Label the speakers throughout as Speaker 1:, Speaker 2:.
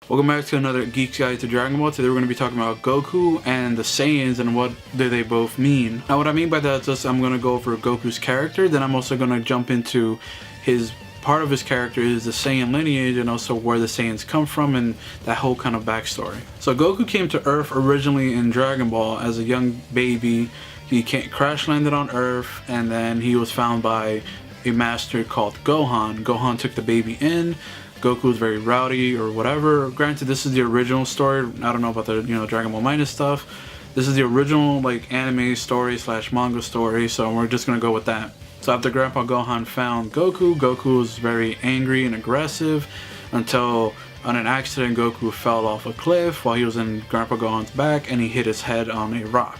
Speaker 1: Welcome back to another Geek's Guide to Dragon Ball. Today we're going to be talking about Goku and the Saiyans and what do they both mean. Now what I mean by that is just I'm going to go over Goku's character, then I'm also going to jump into his part of his character is the Saiyan lineage and also where the Saiyans come from and that whole kind of backstory. So Goku came to Earth originally in Dragon Ball as a young baby. He crash landed on Earth and then he was found by a master called Gohan. Gohan took the baby in. Goku was very rowdy or whatever. Granted, this is the original story. I don't know about the Dragon Ball minus stuff. This is the original like anime story / manga story, so we're just gonna go with that. So after Grandpa Gohan found Goku, Goku was very angry and aggressive until on an accident Goku fell off a cliff while he was in Grandpa Gohan's back and he hit his head on a rock,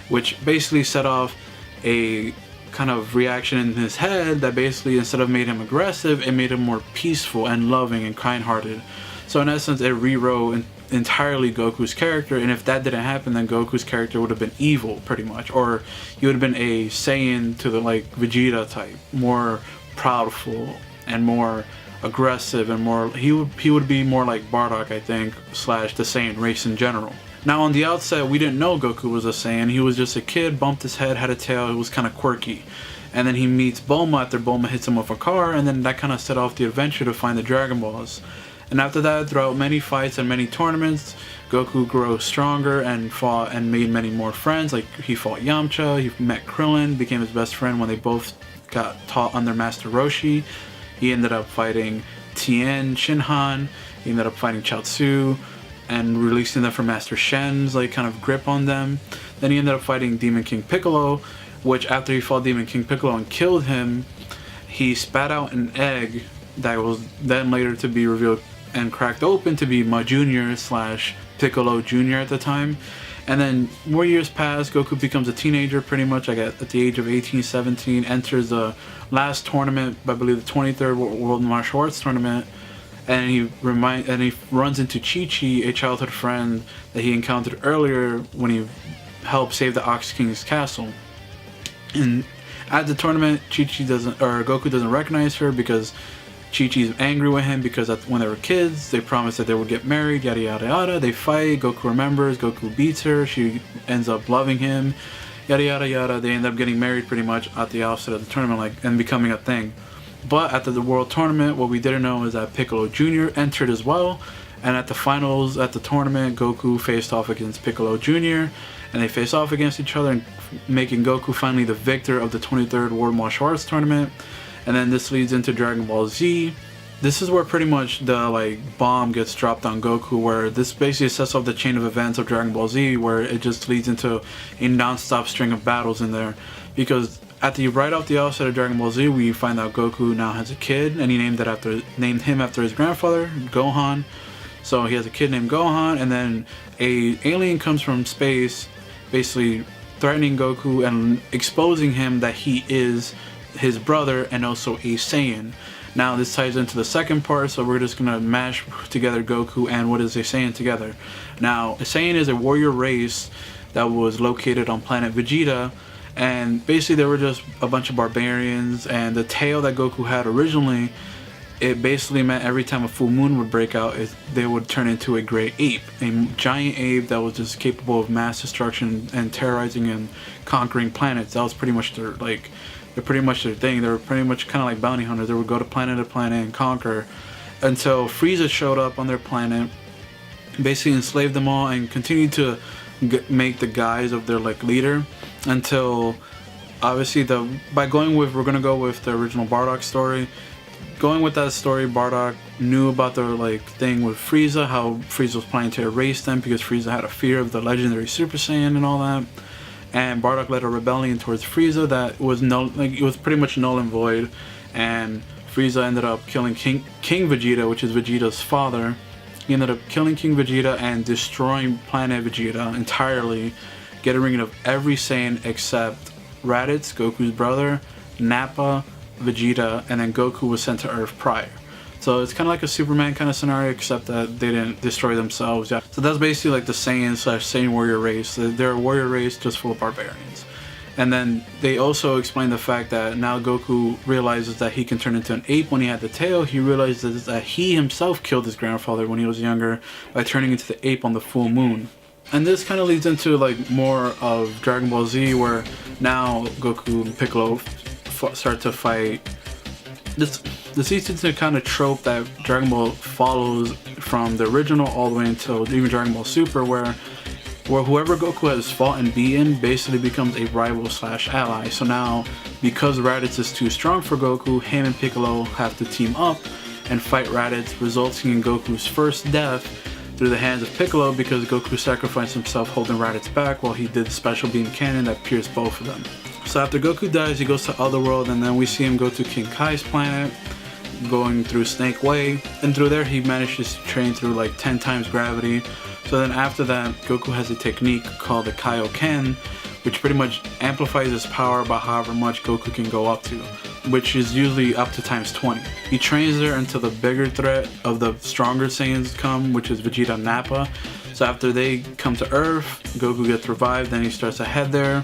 Speaker 1: which basically set off a kind of reaction in his head that basically instead of made him aggressive, it made him more peaceful and loving and kind-hearted. So in essence, it rewrote entirely Goku's character, and if that didn't happen, then Goku's character would have been evil pretty much, or he would have been a Saiyan to the like Vegeta type, more proudful and more aggressive and more he would be more like Bardock, I think, / the Saiyan race in general. Now on the outset, we didn't know Goku was a Saiyan. He was just a kid, bumped his head, had a tail, it was kind of quirky. And then he meets Bulma after Bulma hits him with a car, and then that kind of set off the adventure to find the Dragon Balls. And after that, throughout many fights and many tournaments, Goku grew stronger and fought and made many more friends. Like he fought Yamcha, he met Krillin, became his best friend when they both got taught under Master Roshi. He ended up fighting Tien, Shinhan, he ended up fighting Chaozu, and releasing them from Master Shen's like kind of grip on them. Then he ended up fighting Demon King Piccolo, which after he fought Demon King Piccolo and killed him, he spat out an egg that was then later to be revealed and cracked open to be Ma Jr. / Piccolo Jr. at the time. And then more years pass, Goku becomes a teenager pretty much like at the age of 18, 17, enters the last tournament, I believe the 23rd World Martial Arts Tournament, and he runs into Chi-Chi, a childhood friend that he encountered earlier when he helped save the Ox King's castle. And at the tournament, Goku doesn't recognize her because Chi-Chi's angry with him because when they were kids, they promised that they would get married, yada yada yada. They fight, Goku remembers, Goku beats her, she ends up loving him, yada yada yada. They end up getting married pretty much at the outset of the tournament, and becoming a thing. But after the World Tournament, what we didn't know is that Piccolo Jr. entered as well, and at the finals at the tournament, Goku faced off against Piccolo Jr., and they faced off against each other, making Goku finally the victor of the 23rd World Martial Arts Tournament. And then this leads into Dragon Ball Z. This is where pretty much the like bomb gets dropped on Goku, where this basically sets off the chain of events of Dragon Ball Z, where it just leads into a non-stop string of battles in there. Because right off the outset of Dragon Ball Z, we find out Goku now has a kid, and he named him after his grandfather, Gohan. So he has a kid named Gohan, and then a alien comes from space, basically threatening Goku and exposing him that he is his brother and also a Saiyan. Now this ties into the second part, so we're just gonna mash together Goku and what is a Saiyan together. Now a Saiyan is a warrior race that was located on planet Vegeta, and basically they were just a bunch of barbarians, and the tail that Goku had originally, it basically meant every time a full moon would break out, they would turn into a great ape, a giant ape that was just capable of mass destruction and terrorizing and conquering planets. That was pretty much their thing. They were pretty much kind of like bounty hunters. They would go to planet and conquer until Frieza showed up on their planet, basically enslaved them all and continued to make the guise of their like leader until obviously we're gonna go with the original Bardock story. Going with that story, Bardock knew about their like thing with Frieza, how Frieza was planning to erase them because Frieza had a fear of the legendary Super Saiyan and all that. And Bardock led a rebellion towards Frieza that was it was pretty much null and void, and Frieza ended up killing King Vegeta, which is Vegeta's father. He ended up killing King Vegeta and destroying planet Vegeta entirely, getting rid of every Saiyan except Raditz, Goku's brother, Nappa, Vegeta, and then Goku was sent to Earth prior. So it's kind of like a Superman kind of scenario, except that they didn't destroy themselves. Yeah. So that's basically like the Saiyan / Saiyan warrior race. They're a warrior race just full of barbarians. And then they also explain the fact that now Goku realizes that he can turn into an ape when he had the tail. He realizes that he himself killed his grandfather when he was younger by turning into the ape on the full moon. And this kind of leads into like more of Dragon Ball Z, where now Goku and Piccolo start to fight. This leads into the kind of trope that Dragon Ball follows from the original all the way until even Dragon Ball Super, where whoever Goku has fought and beaten basically becomes a rival / ally. So now, because Raditz is too strong for Goku, him and Piccolo have to team up and fight Raditz, resulting in Goku's first death through the hands of Piccolo, because Goku sacrificed himself holding Raditz back while he did the special beam cannon that pierced both of them. So after Goku dies, he goes to Otherworld, and then we see him go to King Kai's planet, going through Snake Way, and through there he manages to train through like 10 times gravity. So then after that, Goku has a technique called the Kaioken, which pretty much amplifies his power by however much Goku can go up to, which is usually up to times 20. He trains there until the bigger threat of the stronger Saiyans come, which is Vegeta and Nappa. So after they come to Earth, Goku gets revived, then he starts to head there,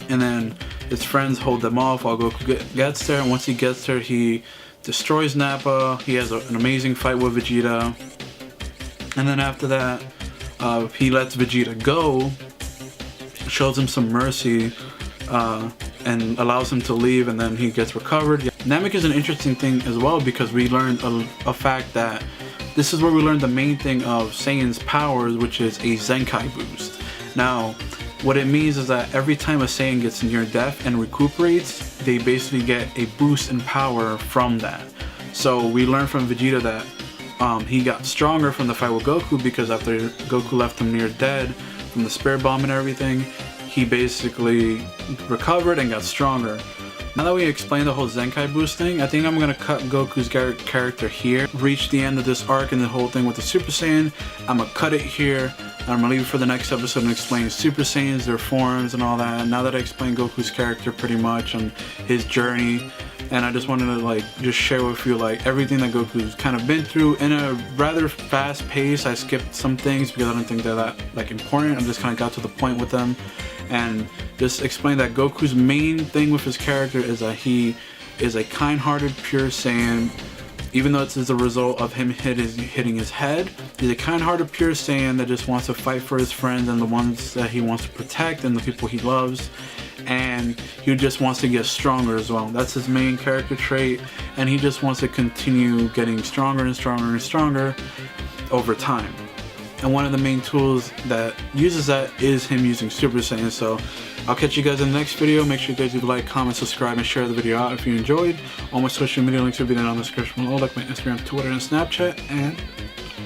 Speaker 1: and then his friends hold them off while Goku gets there. And once he gets there, he destroys Nappa. He has an amazing fight with Vegeta. And then after that, he lets Vegeta go, shows him some mercy, and allows him to leave, and then he gets recovered. Namek is an interesting thing as well, because we learned a fact that this is where we learned the main thing of Saiyan's powers, which is a Zenkai boost. Now, what it means is that every time a Saiyan gets near death and recuperates, they basically get a boost in power from that. So we learned from Vegeta that he got stronger from the fight with Goku, because after Goku left him near dead from the spirit bomb and everything, he basically recovered and got stronger. Now that we explained the whole Zenkai boost thing, I think I'm going to cut Goku's character here, reach the end of this arc and the whole thing with the Super Saiyan. I'm going to cut it here, and I'm going to leave it for the next episode and explain Super Saiyans, their forms and all that. And now that I explained Goku's character pretty much and his journey, and I just wanted to like just share with you like everything that Goku's kind of been through in a rather fast pace. I skipped some things because I don't think they're that like important. I just kind of got to the point with them, and just explain that Goku's main thing with his character is that he is a kind-hearted pure Saiyan. Even though it's as a result of him hitting his head, he's a kind-hearted pure Saiyan that just wants to fight for his friends and the ones that he wants to protect and the people he loves. And he just wants to get stronger as well. That's his main character trait, and he just wants to continue getting stronger and stronger and stronger over time. And one of the main tools that uses that is him using Super Saiyan. So I'll catch you guys in the next video. Make sure you guys do like, comment, subscribe, and share the video out if you enjoyed. All my social media links will be down in the description below, like my Instagram, Twitter, and Snapchat. And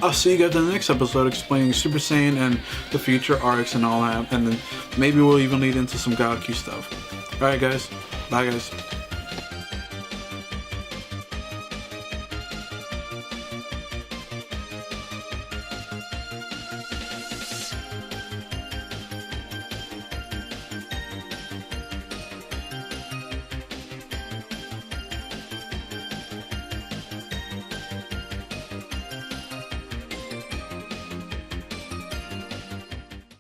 Speaker 1: I'll see you guys in the next episode explaining Super Saiyan and the future arcs and all that. And then maybe we'll even lead into some Goku stuff. Alright guys. Bye guys.